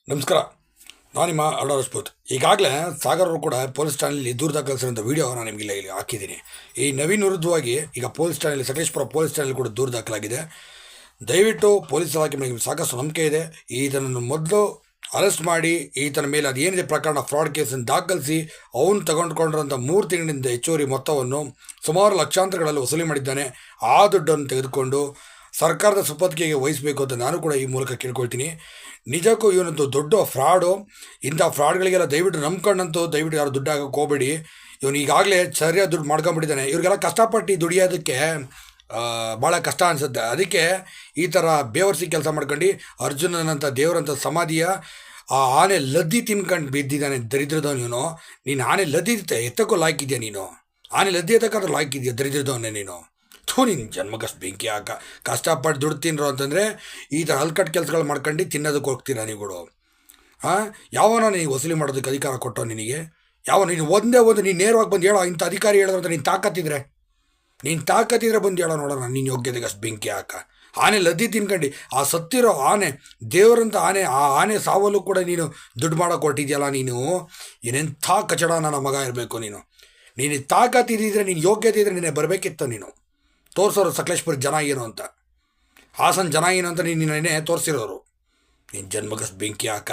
ನಮಸ್ಕಾರ. ನಾನು ನಿಮ್ಮ ಅರುಣ ರಾಜ್ಪೂತ್. ಈಗಾಗಲೇ ಸಾಗರ್ ಅವರು ಕೂಡ ಪೊಲೀಸ್ ಠಾಣೆಯಲ್ಲಿ ದೂರು ದಾಖಲಿಸಿರುವಂಥ ವೀಡಿಯೋ ನಾನು ನಿಮಗೆ ಇಲ್ಲಿ ಹಾಕಿದ್ದೀನಿ. ಈ ನವೀನ್ ವಿರುದ್ಧವಾಗಿ ಈಗ ಪೊಲೀಸ್ ಠಾಣೆಯಲ್ಲಿ ಸಕಲೇಶಪುರ ಪೊಲೀಸ್ ಠಾಣೆಯಲ್ಲಿ ಕೂಡ ದೂರು ದಾಖಲಾಗಿದೆ. ದಯವಿಟ್ಟು ಪೊಲೀಸ್ ಇಲಾಖೆ ಮೇಲೆ ಸಾಕಷ್ಟು ನಂಬಿಕೆ ಇದೆ. ಈತನನ್ನು ಮೊದಲು ಅರೆಸ್ಟ್ ಮಾಡಿ ಈತನ ಮೇಲೆ ಅದೇನಿದೆ ಪ್ರಕರಣ ಫ್ರಾಡ್ ಕೇಸನ್ನು ದಾಖಲಿಸಿ ಅವನು ತಗೊಂಡ್ಕೊಂಡಿರೋಂಥ 3 ತಿಂಗಳಿಂದ ಹೆಚ್ಚುವರಿ ಮೊತ್ತವನ್ನು ಸುಮಾರು ಲಕ್ಷಾಂತರಗಳಲ್ಲಿ ವಸೂಲಿ ಮಾಡಿದ್ದಾನೆ. ಆ ದುಡ್ಡನ್ನು ತೆಗೆದುಕೊಂಡು ಸರ್ಕಾರದ ಸುಪತ್ತಿಗೆಗೆ ವಹಿಸಬೇಕು ಅಂತ ನಾನು ಕೂಡ ಈ ಮೂಲಕ ಕೇಳ್ಕೊಳ್ತೀನಿ. ನಿಜಕ್ಕೂ ಇವನದ್ದು ದೊಡ್ಡ ಫ್ರಾಡು. ಇಂಥ ಫ್ರಾಡ್ಗಳಿಗೆಲ್ಲ ದಯವಿಟ್ಟು ನಂಬ್ಕೊಂಡಂತೂ ದಯವಿಟ್ಟು ಯಾರು ದುಡ್ಡು ಹಾಕೋಕೆ ಹೋಗಬೇಡಿ. ಇವನು ಈಗಾಗಲೇ ಸರಿಯಾದ ದುಡ್ಡು ಮಾಡ್ಕೊಂಡ್ಬಿಟ್ಟಿದ್ದಾನೆ. ಇವ್ರಿಗೆಲ್ಲ ಕಷ್ಟಪಟ್ಟು ದುಡಿಯೋದಕ್ಕೆ ಭಾಳ ಕಷ್ಟ ಅನಿಸುತ್ತೆ. ಅದಕ್ಕೆ ಈ ಥರ ಬೇವರ್ಸಿ ಕೆಲಸ ಮಾಡ್ಕೊಂಡು ಅರ್ಜುನನಂಥ ದೇವರಂಥ ಸಮಾಧಿಯ ಆ ಆನೆ ಲದ್ದಿ ತಿನ್ಕೊಂಡು ಬಿದ್ದಿದ್ದಾನೆ ದರಿದ್ರದವನು ಇವನು. ನೀನು ಆನೆ ಲದ್ದಿ ಎತ್ತಕ್ಕೂ ಲಾಯ್ಕಿದ್ಯಾ ನೀನು? ಆನೆ ಲದ್ದಿ ಎತ್ತಕ್ಕಾದ್ರೂ ಲಾಯ್ಕಿದ್ಯಾ ದರಿದ್ರದವನ್ನೇ ನೀನು? ನಿನ್ನ ಜನ್ಮಕ್ಕಷ್ಟು ಬೆಂಕಿ ಹಾಕ. ಕಷ್ಟಪಟ್ಟು ದುಡ್ಡು ತಿನ್ನರು ಅಂತಂದರೆ ಈ ಥರ ಹಲ್ಕಟ್ಟು ಕೆಲಸಗಳು ಮಾಡ್ಕೊಂಡು ತಿನ್ನೋದಕ್ಕೆ ಹೋಗ್ತೀರಾ ನೀವುಗಳು? ಯಾವನೋ ನೀನು ವಸೂಲಿ ಮಾಡೋದಕ್ಕೆ ಅಧಿಕಾರ ಕೊಟ್ಟೋ ನಿನಗೆ? ನೀನು ಒಂದು ನೀನು ನೇರವಾಗಿ ಬಂದು ಹೇಳೋ, ಇಂಥ ಅಧಿಕಾರಿ ಹೇಳಿದ್ರು ಅಂತ ನೀನು ತಾಕತ್ತಿದ್ರೆ ಬಂದು ಹೇಳೋ ನೋಡೋಣ. ನೀನು ಯೋಗ್ಯತೆಗೆ ಅಷ್ಟು ಬೆಂಕಿ ಹಾಕ. ಆನೆ ಲದ್ದಿ ತಿನ್ಕೊಂಡು ಆ ಸತ್ತಿರೋ ಆನೆ ದೇವರಂಥ ಆನೆ, ಆ ಆನೆ ಸಾವಲ್ಲೂ ಕೂಡ ನೀನು ದುಡ್ಡು ಮಾಡೋಕೆ ಕೊಟ್ಟಿದ್ಯಲ್ಲ ನೀನು. ಏನೆಂಥ ಕಚಡ ನನ್ನ ಮಗ ಇರಬೇಕು ನೀನು. ನೀನು ತಾಕತ್ತಿದ್ದಿದ್ರೆ, ನೀನು ಯೋಗ್ಯತೆ ಇದ್ದರೆ ನೀನೇ ಬರಬೇಕಿತ್ತು. ನೀನು ತೋರಿಸೋರು ಸಕಲೇಶ್ಪುರ ಜನ ಏನು ಅಂತ, ಹಾಸನ ಜನ ಏನು ಅಂತ ನೀನು ತೋರಿಸಿರೋರು. ನಿನ್ನ ಜನ್ಮಕ್ಕೆ ಬೆಂಕಿ ಹಾಕ.